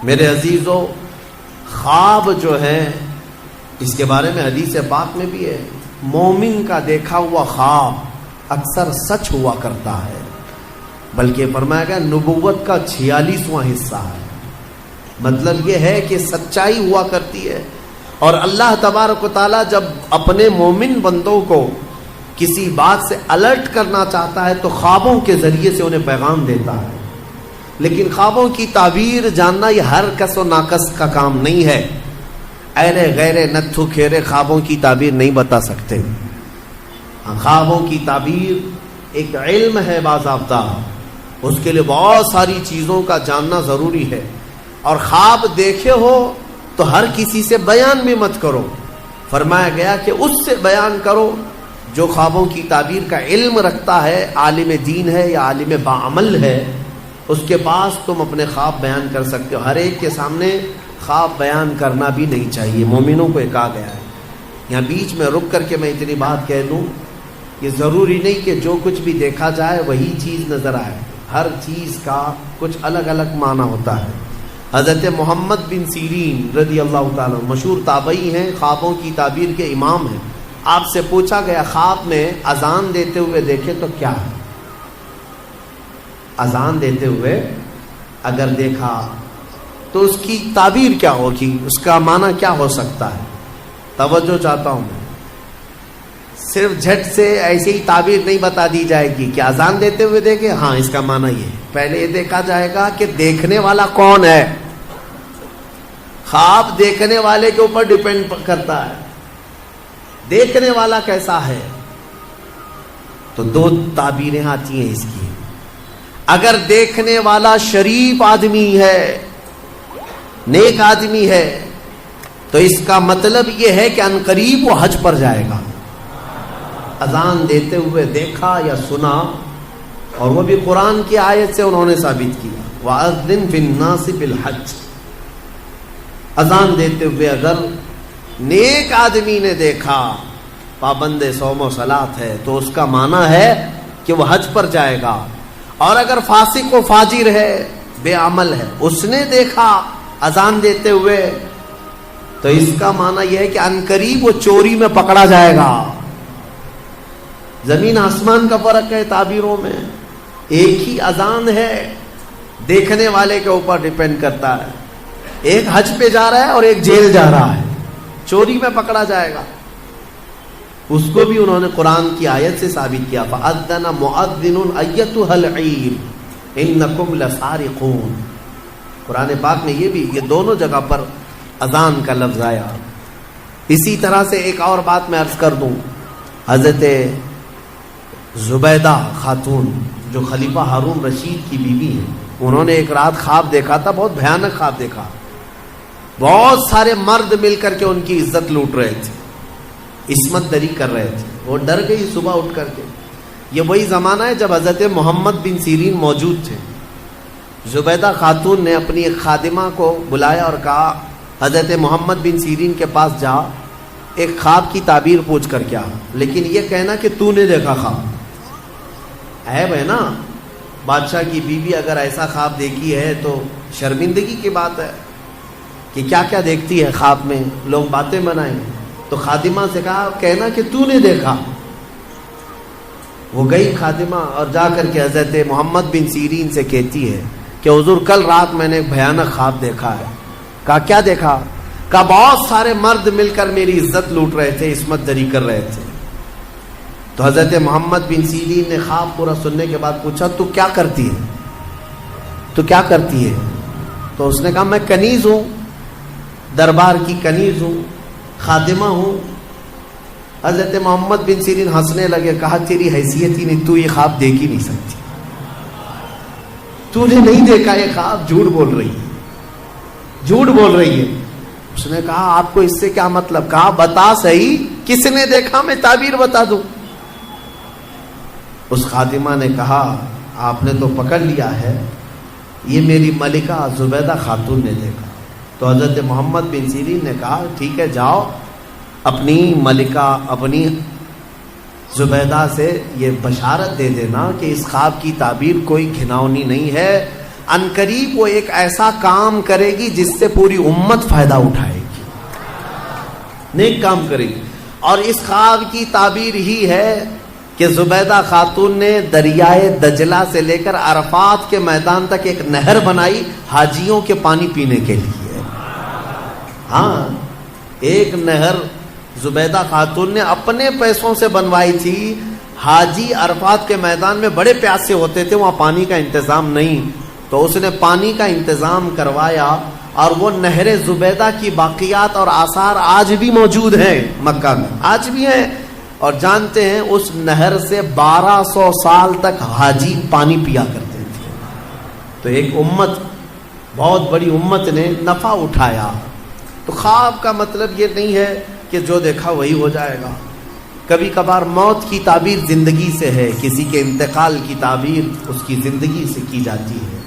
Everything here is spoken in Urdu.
میرے عزیزو، خواب جو ہے اس کے بارے میں حدیث پاک میں بھی ہے، مومن کا دیکھا ہوا خواب اکثر سچ ہوا کرتا ہے، بلکہ فرمایا گیا نبوت کا 46واں حصہ ہے۔ مطلب یہ ہے کہ سچائی ہوا کرتی ہے، اور اللہ تبارک و تعالیٰ جب اپنے مومن بندوں کو کسی بات سے الرٹ کرنا چاہتا ہے تو خوابوں کے ذریعے سے انہیں پیغام دیتا ہے۔ لیکن خوابوں کی تعبیر جاننا یہ ہر کس و ناکس کا کام نہیں ہے۔ ایرے غیرے نتھو کھیرے خوابوں کی تعبیر نہیں بتا سکتے۔ خوابوں کی تعبیر ایک علم ہے باضابطہ، اس کے لیے بہت ساری چیزوں کا جاننا ضروری ہے، اور خواب دیکھے ہو تو ہر کسی سے بیان بھی مت کرو۔ فرمایا گیا کہ اس سے بیان کرو جو خوابوں کی تعبیر کا علم رکھتا ہے، عالم دین ہے یا عالم باعمل ہے، اس کے پاس تم اپنے خواب بیان کر سکتے ہو۔ ہر ایک کے سامنے خواب بیان کرنا بھی نہیں چاہیے، مومنوں کو یہ کہا گیا ہے۔ یہاں بیچ میں رک کر کے میں اتنی بات کہہ دوں، یہ ضروری نہیں کہ جو کچھ بھی دیکھا جائے وہی چیز نظر آئے، ہر چیز کا کچھ الگ الگ معنی ہوتا ہے۔ حضرت محمد بن سیرین رضی اللہ تعالیٰ مشہور تابعی ہیں، خوابوں کی تعبیر کے امام ہیں۔ آپ سے پوچھا گیا خواب میں اذان دیتے ہوئے دیکھے تو کیا ہے؟ اذان دیتے ہوئے اگر دیکھا تو اس کی تعبیر کیا ہوگی، اس کا معنی کیا ہو سکتا ہے؟ توجہ چاہتا ہوں میں، صرف جھٹ سے ایسے ہی تعبیر نہیں بتا دی جائے گی کہ اذان دیتے ہوئے دیکھے، ہاں اس کا معنی یہ ہے۔ پہلے یہ دیکھا جائے گا کہ دیکھنے والا کون ہے۔ خواب دیکھنے والے کے اوپر ڈیپینڈ کرتا ہے، دیکھنے والا کیسا ہے۔ تو دو تعبیریں آتی ہیں اس کی۔ اگر دیکھنے والا شریف آدمی ہے، نیک آدمی ہے، تو اس کا مطلب یہ ہے کہ عنقریب وہ حج پر جائے گا۔ اذان دیتے ہوئے دیکھا یا سنا، اور وہ بھی قرآن کی آیت سے انہوں نے ثابت کیا، وَأَذِّن فِي النَّاسِ بِالْحَجِّ۔ اذان دیتے ہوئے اگر نیک آدمی نے دیکھا، پابند صوم و صلاۃ ہے، تو اس کا معنی ہے کہ وہ حج پر جائے گا۔ اور اگر فاسق و فاجر ہے، بے عمل ہے، اس نے دیکھا اذان دیتے ہوئے، تو اس کا معنی یہ ہے کہ عنقریب وہ چوری میں پکڑا جائے گا۔ زمین آسمان کا فرق ہے تعبیروں میں، ایک ہی اذان ہے، دیکھنے والے کے اوپر ڈیپینڈ کرتا ہے۔ ایک حج پہ جا رہا ہے اور ایک جیل جا رہا ہے، چوری میں پکڑا جائے گا۔ اس کو بھی انہوں نے قرآن کی آیت سے ثابت کیا، فَأَذَّنَ مُؤَذِّنٌ أَيَّتُهَا الْعِيرُ إِنَّكُمْ لَسَارِقُونَ۔ قرآن پاک میں یہ دونوں جگہ پر اذان کا لفظ آیا۔ اسی طرح سے ایک اور بات میں عرض کر دوں، حضرت زبیدہ خاتون جو خلیفہ ہارون رشید کی بیوی ہیں، انہوں نے ایک رات خواب دیکھا تھا، بہت بھیانک خواب دیکھا۔ بہت سارے مرد مل کر کے ان کی عزت لوٹ رہے تھے، عصمت دری کر رہے تھے۔ وہ ڈر گئی صبح اٹھ کر کے۔ یہ وہی زمانہ ہے جب حضرت محمد بن سیرین موجود تھے۔ زبیدہ خاتون نے اپنی ایک خادمہ کو بلایا اور کہا حضرت محمد بن سیرین کے پاس جا، ایک خواب کی تعبیر پوچھ کر کیا، لیکن یہ کہنا کہ تو نے دیکھا خواب۔ عیب ہے نا، بادشاہ کی بیوی اگر ایسا خواب دیکھی ہے تو شرمندگی کی بات ہے کہ کیا کیا دیکھتی ہے خواب میں، لوگ باتیں بنائیں۔ تو خادمہ سے کہا کہنا کہ تو نے دیکھا۔ وہ گئی خادمہ اور جا کر کے حضرت محمد بن سیرین سے کہتی ہے کہ حضور کل رات میں نے ایک بھیانک خواب دیکھا ہے۔ کہا کیا دیکھا؟ کہا بہت سارے مرد مل کر میری عزت لوٹ رہے تھے، عصمت دری کر رہے تھے۔ تو حضرت محمد بن سیرین نے خواب پورا سننے کے بعد پوچھا تو کیا کرتی ہے؟ تو کیا کرتی ہے؟ تو اس نے کہا میں کنیز ہوں، دربار کی کنیز ہوں، خادمہ ہوں۔ حضرت محمد بن سیرین ہنسنے لگے، کہا تیری حیثیت ہی نہیں، تو یہ خواب دیکھ ہی نہیں سکتی، تو نے نہیں دیکھا یہ خواب، جھوٹ بول رہی ہے، جھوٹ بول رہی ہے۔ اس نے کہا آپ کو اس سے کیا مطلب؟ کہا بتا صحیح کس نے دیکھا، میں تعبیر بتا دوں۔ اس خادمہ نے کہا آپ نے تو پکڑ لیا ہے، یہ میری ملکہ زبیدہ خاتون نے دیکھا۔ تو حضرت محمد بن سیرین نے کہا ٹھیک ہے جاؤ، اپنی ملکہ اپنی زبیدہ سے یہ بشارت دے دینا کہ اس خواب کی تعبیر کوئی گھناؤنی نہیں ہے، انقریب وہ ایک ایسا کام کرے گی جس سے پوری امت فائدہ اٹھائے گی، نیک کام کرے گی۔ اور اس خواب کی تعبیر ہی ہے کہ زبیدہ خاتون نے دریائے دجلہ سے لے کر عرفات کے میدان تک ایک نہر بنائی حاجیوں کے پانی پینے کے لیے۔ ہاں، ایک نہر زبیدہ خاتون نے اپنے پیسوں سے بنوائی تھی۔ حاجی عرفات کے میدان میں بڑے پیاسے ہوتے تھے، وہاں پانی کا انتظام نہیں، تو اس نے پانی کا انتظام کروایا، اور وہ نہر زبیدہ کی باقیات اور آثار آج بھی موجود ہیں مکہ میں، آج بھی ہیں۔ اور جانتے ہیں اس نہر سے 1200 سال تک حاجی پانی پیا کرتے تھے۔ تو ایک امت، بہت بڑی امت نے نفع اٹھایا۔ تو خواب کا مطلب یہ نہیں ہے کہ جو دیکھا وہی ہو جائے گا۔ کبھی کبھار موت کی تعبیر زندگی سے ہے، کسی کے انتقال کی تعبیر اس کی زندگی سے کی جاتی ہے۔